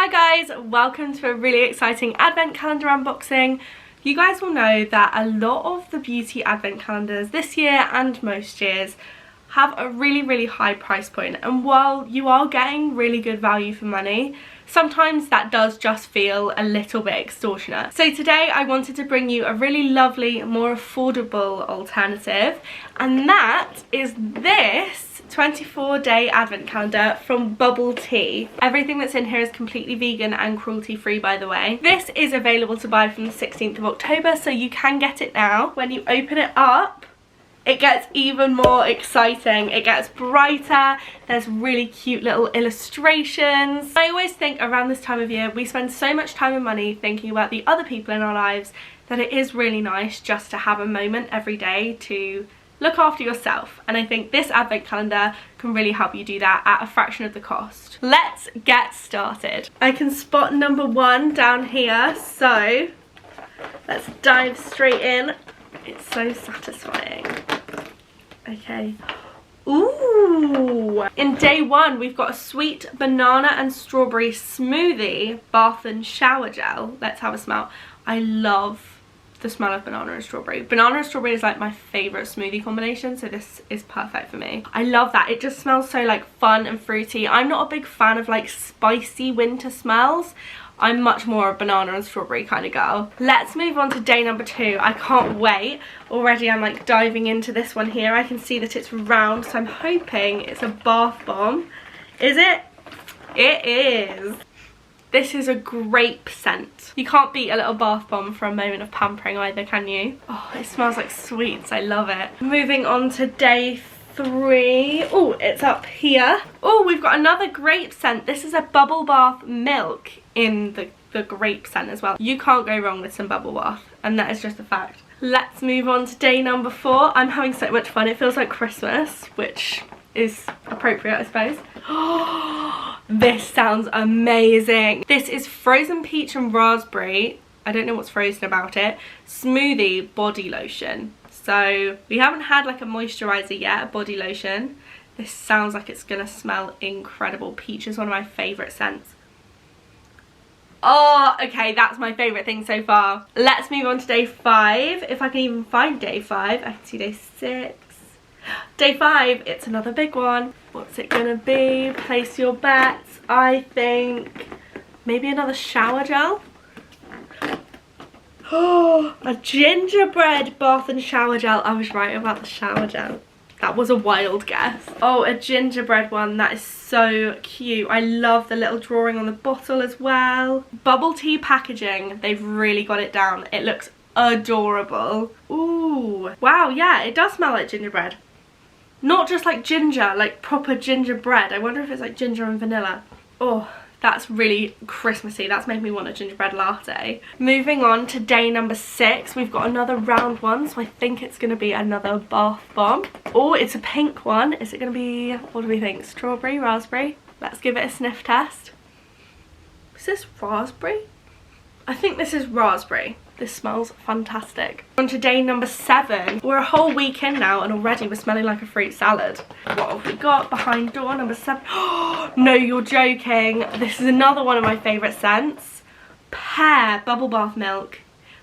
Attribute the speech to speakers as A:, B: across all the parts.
A: Hi guys, welcome to a really exciting advent calendar unboxing. You guys will know that a lot of the beauty advent calendars this year and most years have a really high price point, and while you are getting really good value for money, sometimes that does just feel a little bit extortionate. So today I wanted to bring you a really lovely, more affordable alternative, and that is this 24-day advent calendar from Bubble Tea. Everything that's in here is completely vegan and cruelty free, by the way. This is available to buy from the 16th of October, so you can get it now. When you open it up, it gets even more exciting. It gets brighter. There's really cute little illustrations. I always think around this time of year we spend so much time and money thinking about the other people in our lives that it is really nice just to have a moment every day to look after yourself, and I think this advent calendar can really help you do that at a fraction of the cost. Let's get started. I can spot number one down here, so let's dive straight in. It's so satisfying. Okay. Ooh! In day one, we've got a sweet banana and strawberry smoothie bath and shower gel. Let's have a smell. I love the smell of banana and strawberry. Banana and strawberry is like my favourite smoothie combination, so this is perfect for me. I love that. It just smells so like fun and fruity. I'm not a big fan of like spicy winter smells. I'm much more a banana and strawberry kind of girl. Let's move on to day number two. I can't wait. Already I'm like diving into this one here. I can see that it's round, so I'm hoping it's a bath bomb. Is it? It is. This is a grape scent. You can't beat a little bath bomb for a moment of pampering either, can you? Oh, it smells like sweets. I love it. Moving on to day three. Oh, it's up here. Oh, we've got another grape scent. This is a bubble bath milk in the grape scent as well. You can't go wrong with some bubble bath, and that is just a fact. Let's move on to day number four. I'm having so much fun. It feels like Christmas, which is appropriate, I suppose. This sounds amazing. This is frozen peach and raspberry. I don't know what's frozen about it. Smoothie body lotion. So we haven't had like a moisturizer yet, a body lotion. This sounds like it's gonna smell incredible. Peach is one of my favorite scents. Oh, okay, that's my favorite thing so far. Let's move on to day five. If I can even find day five. I can see day six. Day five, it's another big one. What's it gonna be? Place your bets. I think maybe another shower gel. Oh, a gingerbread bath and shower gel. I was right about the shower gel. That was a wild guess. Oh, a gingerbread one. That is so cute. I love the little drawing on the bottle as well. Bubble tea packaging. They've really got it down. It looks adorable. Ooh. Wow, yeah, it does smell like gingerbread. Not just like ginger, like proper gingerbread. I wonder if it's like ginger and vanilla. Oh, that's really Christmassy. That's made me want a gingerbread latte. Moving on to day number six, we've got another round one, so I think it's going to be another bath bomb. Oh, it's a pink one. Is it going to be, what do we think, strawberry, raspberry? Let's give it a sniff test. Is this raspberry? I think this is raspberry. This smells fantastic. On to day number seven. We're a whole week in now and already we're smelling like a fruit salad. What have we got behind door number seven? Oh, no, you're joking. This is another one of my favourite scents. Pear bubble bath milk.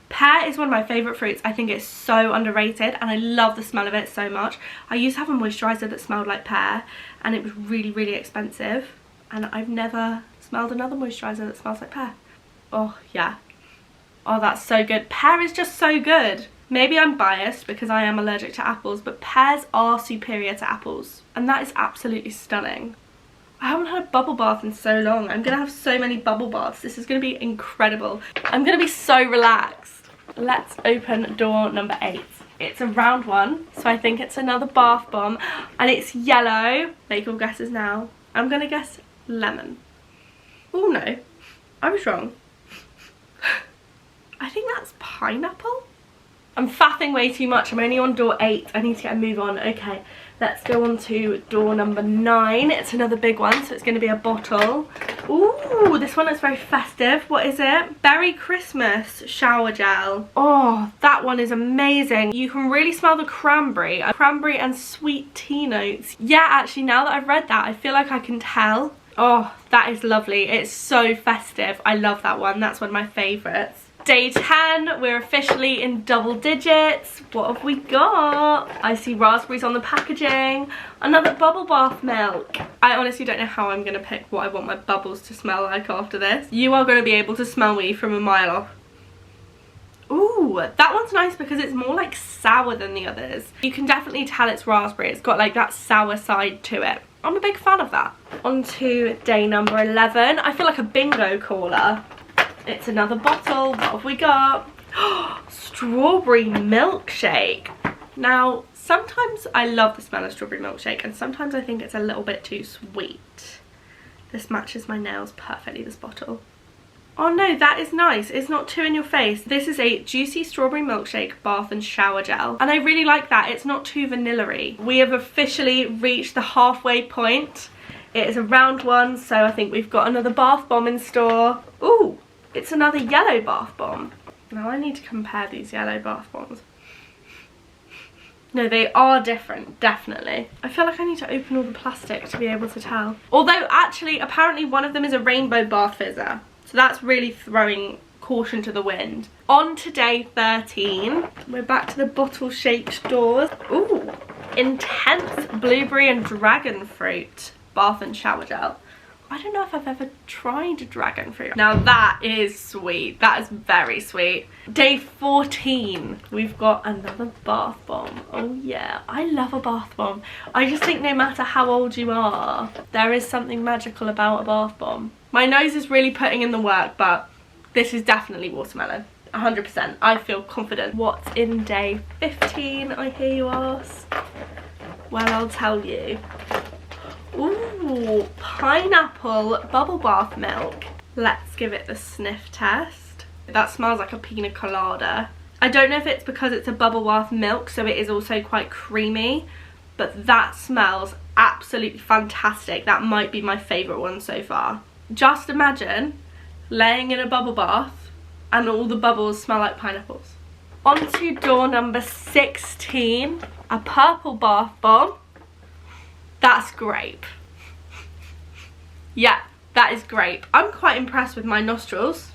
A: Pear is one of my favourite fruits. I think it's so underrated and I love the smell of it so much. I used to have a moisturiser that smelled like pear and it was really expensive, and I've never smelled another moisturiser that smells like pear. Oh, yeah. Oh, that's so good. Pear is just so good. Maybe I'm biased because I am allergic to apples, but pears are superior to apples. And that is absolutely stunning. I haven't had a bubble bath in so long. I'm going to have so many bubble baths. This is going to be incredible. I'm going to be so relaxed. Let's open door number eight. It's a round one, so I think it's another bath bomb. And it's yellow. Make your guesses now. I'm going to guess lemon. Oh, no. I was wrong. I think that's pineapple. I'm faffing way too much. I'm only on door 8. I need to get a move on. Okay, let's go on to door number 9. It's another big one, so it's going to be a bottle. Ooh, this one is very festive. What is it? Berry Christmas shower gel. Oh, that one is amazing. You can really smell the cranberry and sweet tea notes. Yeah, actually, now that I've read that, I feel like I can tell. Oh, that is lovely. It's so festive. I love that one. That's one of my favourites. Day 10, we're officially in double digits. What have we got? I see raspberries on the packaging. Another bubble bath milk. I honestly don't know how I'm going to pick what I want my bubbles to smell like after this. You are going to be able to smell me from a mile off. Ooh, that one's nice because it's more like sour than the others. You can definitely tell it's raspberry. It's got like that sour side to it. I'm a big fan of that. On to day number 11. I feel like a bingo caller. It's another bottle. What have we got? Strawberry milkshake. Now, sometimes I love the smell of strawberry milkshake and sometimes I think it's a little bit too sweet. This matches my nails perfectly, this bottle. Oh no, that is nice. It's not too in your face. This is a juicy strawberry milkshake bath and shower gel. And I really like that. It's not too vanilla-y. We have officially reached the halfway point. It is a round one, so I think we've got another bath bomb in store. Ooh, it's another yellow bath bomb. Now I need to compare these yellow bath bombs. No, they are different, definitely. I feel like I need to open all the plastic to be able to tell. Although, actually, apparently one of them is a rainbow bath fizzer. So that's really throwing caution to the wind. On to day 13. We're back to the bottle shaped doors. Ooh, intense blueberry and dragon fruit bath and shower gel. I don't know if I've ever tried dragon fruit. Now that is sweet. That is very sweet. Day 14. We've got another bath bomb. Oh yeah, I love a bath bomb. I just think no matter how old you are, there is something magical about a bath bomb. My nose is really putting in the work, but this is definitely watermelon. 100%. I feel confident. What's in day 15, I hear you ask? Well, I'll tell you. Ooh, pineapple bubble bath milk. Let's give it the sniff test. That smells like a pina colada. I don't know if it's because it's a bubble bath milk, so it is also quite creamy, but that smells absolutely fantastic. That might be my favourite one so far. Just imagine laying in a bubble bath and all the bubbles smell like pineapples. On to door number 16, a purple bath bomb. That's grape. Yeah, that is grape. I'm quite impressed with my nostrils.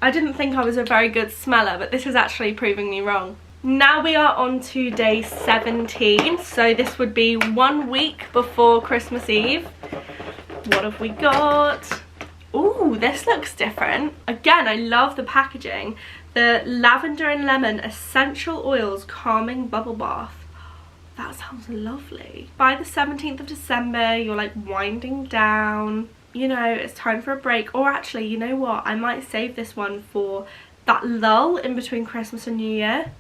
A: I didn't think I was a very good smeller, but this is actually proving me wrong. Now we are on to day 17, so this would be 1 week before Christmas Eve. What have we got? Ooh, this looks different. Again, I love the packaging. The lavender and lemon essential oils calming bubble bath. That sounds lovely. By the 17th of December, you're like winding down. You know, it's time for a break. Or actually, you know what? I might save this one for that lull in between Christmas and New Year.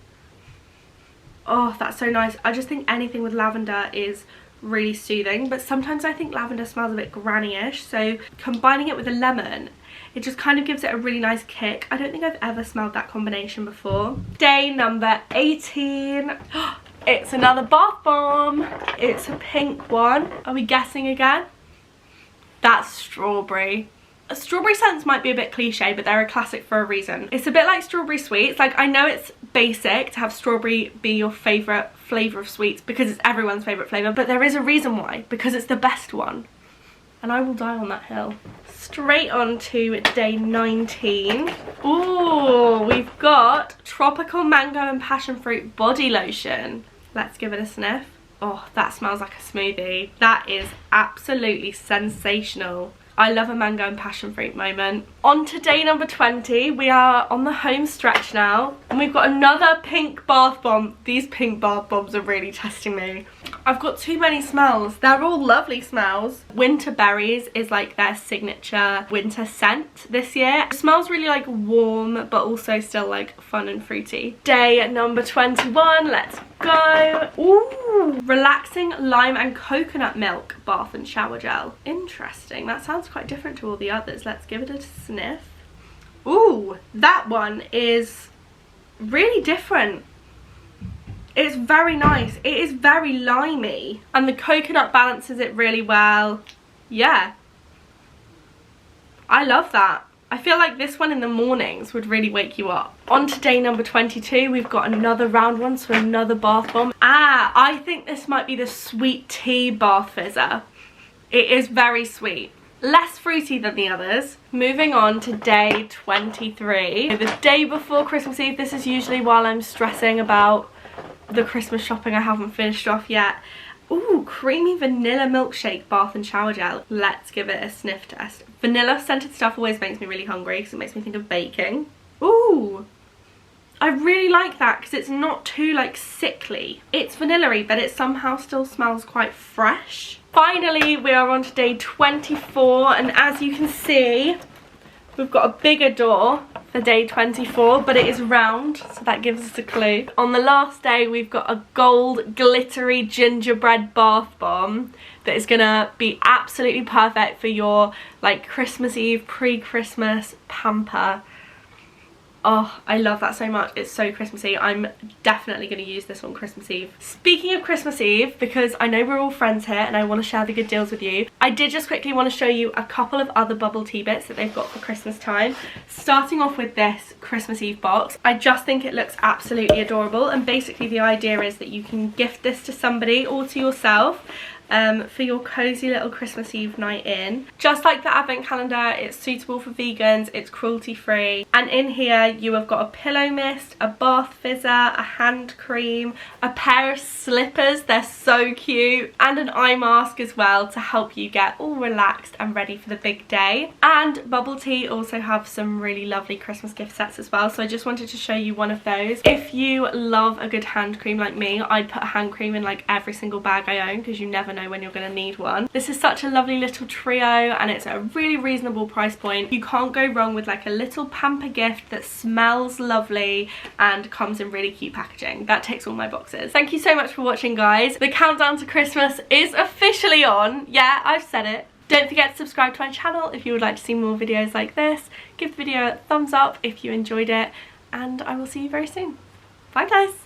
A: Oh, that's so nice. I just think anything with lavender is really soothing, but sometimes I think lavender smells a bit granny-ish, so combining it with a lemon, it just kind of gives it a really nice kick. I don't think I've ever smelled that combination before. Day number 18. It's another bath bomb. It's a pink one. Are we guessing again? That's strawberry. Strawberry scents might be a bit cliche, but they're a classic for a reason. It's a bit like strawberry sweets. Like, I know it's basic to have strawberry be your favourite flavour of sweets because it's everyone's favourite flavour, but there is a reason why, because it's the best one. And I will die on that hill. Straight on to day 19. Ooh, we've got tropical mango and passion fruit body lotion. Let's give it a sniff. Oh, that smells like a smoothie. That is absolutely sensational. I love a mango and passion fruit moment. On to day number 20. We are on the home stretch now. And we've got another pink bath bomb. These pink bath bombs are really testing me. I've got too many smells. They're all lovely smells. Winter berries is like their signature winter scent this year. It smells really like warm, but also still like fun and fruity. Day number 21. Let's go. Ooh, relaxing lime and coconut milk bath and shower gel. Interesting. That sounds quite different to all the others. Let's give it a sniff. Ooh, that one is really different. It's very nice. It is very limey and the coconut balances it really well. Yeah, I love that. I feel like this one in the mornings would really wake you up. On to day number 22, we've got another round one, so another bath bomb. Ah, I think this might be the sweet tea bath fizzer. It is very sweet. less fruity than the others. Moving on to day 23. The day before Christmas Eve. This is usually while I'm stressing about the Christmas shopping I haven't finished off yet. Ooh, creamy vanilla milkshake bath and shower gel. Let's give it a sniff test. Vanilla scented stuff always makes me really hungry because it makes me think of baking. Ooh, I really like that because it's not too like sickly. It's vanilla-y, but it somehow still smells quite fresh. Finally, we are on to day 24, and as you can see, we've got a bigger door for day 24, but it is round, so that gives us a clue. On the last day, we've got a gold glittery gingerbread bath bomb that is gonna be absolutely perfect for your like Christmas Eve, pre-Christmas pamper. Oh, I love that so much. It's so Christmassy. I'm definitely going to use this on Christmas Eve. Speaking of Christmas Eve, because I know we're all friends here and I want to share the good deals with you, I did just quickly want to show you a couple of other bubble tea bits that they've got for Christmas time. Starting off with this Christmas Eve box. I just think it looks absolutely adorable, and basically the idea is that you can gift this to somebody or to yourself for your cozy little Christmas Eve night in. Just like the advent calendar, it's suitable for vegans, it's cruelty free, and in here you have got a pillow mist, a bath fizzer, a hand cream, a pair of slippers, they're so cute, and an eye mask as well to help you get all relaxed and ready for the big day. And Bubble Tea also have some really lovely Christmas gift sets as well, so I just wanted to show you one of those. If you love a good hand cream like me, I'd put a hand cream in like every single bag I own because you never know when you're going to need one. This is such a lovely little trio and it's a really reasonable price point. You can't go wrong with like a little pamper gift that smells lovely and comes in really cute packaging. That ticks all my boxes. Thank you so much for watching, guys. The countdown to Christmas is officially on. Yeah, I've said it. Don't forget to subscribe to my channel if you would like to see more videos like this. Give the video a thumbs up if you enjoyed it, and I will see you very soon. Bye, guys.